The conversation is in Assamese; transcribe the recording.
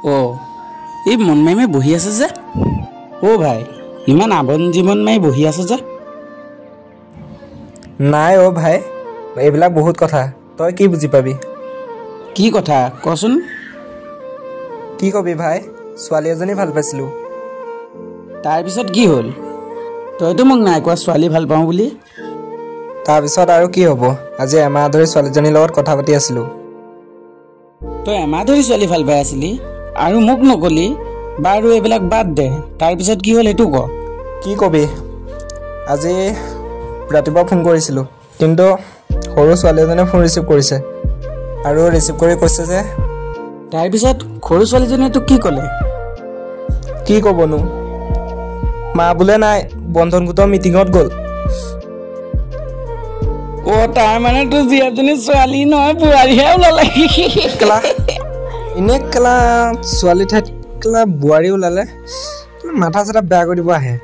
অ' এই মন মাৰি মাৰি বহি আছে যে অ' ভাই ইমান আবন জীৱন মাৰি বহি আছে যে নাই অ' ভাই এইবিলাক বহুত কথা তই কি বুজি পাবি কি কথা কচোন কি কবি ভাই ছোৱালী এজনী ভাল পাইছিলোঁ তাৰপিছত কি হ'ল তইতো মোক নাই কোৱা ছোৱালী ভাল পাওঁ বুলি তাৰপিছত আৰু কি হ'ব আজি এমাহ ধৰি ছোৱালীজনীৰ লগত কথা পাতি আছিলোঁ তই এমাহ ধৰি ছোৱালী ভাল পাই আছিলি আৰু মোক নকলি বাৰু এইবিলাক বাদ দে তাৰপিছত কি হ'ল সেইটো ক কি কবি আজি ৰাতিপুৱা ফোন কৰিছিলোঁ কিন্তু সৰু ছোৱালী এজনীয়ে ফোন ৰিচিভ কৰিছে আৰু ৰিচিভ কৰি কৈছে যে তাৰপিছত সৰু ছোৱালীজনীয়ে তোক কি ক'লে কি ক'বনো মা বোলে নাই বন্ধন গোটৰ মিটিঙত গ'ল অ' তাৰমানে তোৰ জীয়াজনী ছোৱালী নহয় বোৱাৰীহে ওলালে কেলা এনে কেলা ছোৱালী ঠাইত কেলা বোৱাৰী ওলালে মাথা চাথা বেয়া কৰি দিব আহে